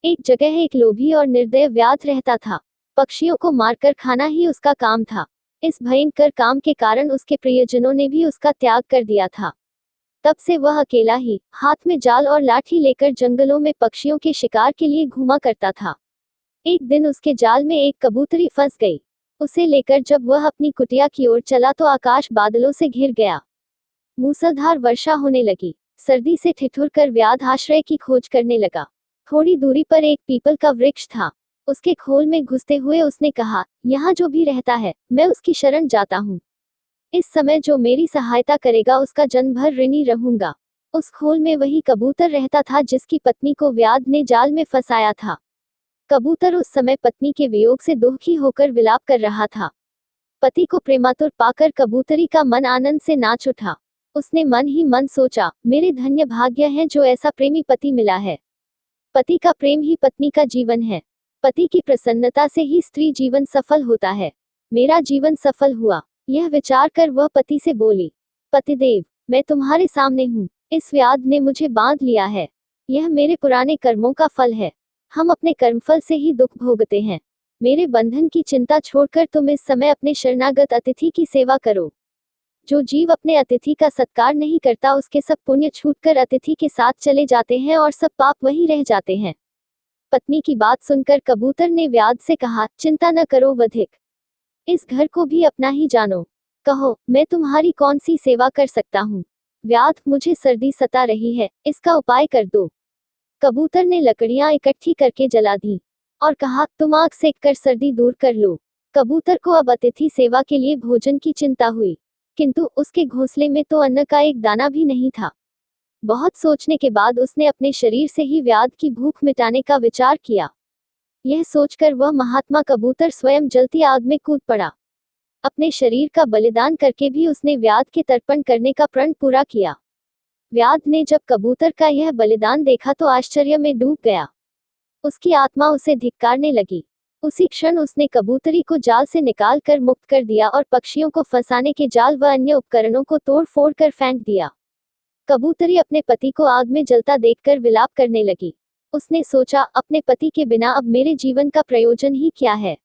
एक जगह एक लोभी और निर्दय व्याध रहता था। पक्षियों को मारकर खाना ही उसका काम था। इस भयंकर काम के कारण उसके प्रियजनों ने भी उसका त्याग कर दिया था। तब से वह अकेला ही, हाथ में जाल और लाठी लेकर जंगलों में पक्षियों के शिकार के लिए घूमा करता था। एक दिन उसके जाल में एक कबूतरी फंस गई। उसे लेकर जब वह अपनी कुटिया की ओर चला तो आकाश बादलों से घिर गया। मूसलाधार वर्षा होने लगी। सर्दी से ठिठुर कर व्याध आश्रय की खोज करने लगा। थोड़ी दूरी पर एक पीपल का वृक्ष था। उसके खोल में घुसते हुए उसने कहा, यहाँ जो भी रहता है, मैं उसकी शरण जाता हूँ। इस समय जो मेरी सहायता करेगा उसका जन्म भर ऋणी रहूंगा। उस खोल में वही कबूतर रहता था जिसकी पत्नी को व्याध ने जाल में फंसाया था। कबूतर उस समय पत्नी के वियोग से दुखी होकर विलाप कर रहा था। पति को प्रेमातुर पाकर कबूतरी का मन आनंद से नाच उठा। उसने मन ही मन सोचा, मेरे धन्य भाग्य है जो ऐसा प्रेमी पति मिला है। पति का प्रेम ही पत्नी का जीवन है। पति की प्रसन्नता से ही स्त्री जीवन सफल होता है। मेरा जीवन सफल हुआ। यह विचार कर वह पति से बोली, पतिदेव, मैं तुम्हारे सामने हूँ। इस व्याध ने मुझे बांध लिया है। यह मेरे पुराने कर्मों का फल है। हम अपने कर्मफल से ही दुख भोगते हैं। मेरे बंधन की चिंता छोड़कर तुम इस समय अपने शरणागत अतिथि की सेवा करो। जो जीव अपने अतिथि का सत्कार नहीं करता उसके सब पुण्य छूटकर अतिथि के साथ चले जाते हैं और सब पाप वहीं रह जाते हैं। पत्नी की बात सुनकर कबूतर ने व्याध से कहा, चिंता न करो वधिक। इस घर को भी अपना ही जानो। कहो, मैं तुम्हारी कौन सी सेवा कर सकता हूँ। व्याध, मुझे सर्दी सता रही है, इसका उपाय कर दो। कबूतर ने लकड़ियां इकट्ठी करके जला दी और कहा, तुम आग सेक कर सर्दी दूर कर लो। कबूतर को अब अतिथि सेवा के लिए भोजन की चिंता हुई, किंतु उसके घोंसले में तो अन्न का एक दाना भी नहीं था। बहुत सोचने के बाद उसने अपने शरीर से ही व्याध की भूख मिटाने का विचार किया। यह सोचकर वह महात्मा कबूतर स्वयं जलती आग में कूद पड़ा। अपने शरीर का बलिदान करके भी उसने व्याध के तर्पण करने का प्रण पूरा किया। व्याध ने जब कबूतर का यह बलिदान देखा तो आश्चर्य में डूब गया। उसकी आत्मा उसे धिक्कारने लगी। उसी क्षण उसने कबूतरी को जाल से निकाल कर मुक्त कर दिया और पक्षियों को फंसाने के जाल व अन्य उपकरणों को तोड़ फोड़ कर फेंक दिया। कबूतरी अपने पति को आग में जलता देखकर विलाप करने लगी। उसने सोचा, अपने पति के बिना अब मेरे जीवन का प्रयोजन ही क्या है।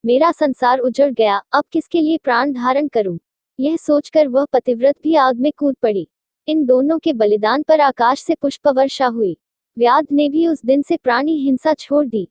मेरा संसार उजड़ गया, अब किसके लिए प्राण धारण करूं। यह सोचकर वह पतिव्रत भी आग में कूद पड़ी। इन दोनों के बलिदान पर आकाश से पुष्प वर्षा हुई। व्याध ने भी उस दिन से प्राणी हिंसा छोड़ दी।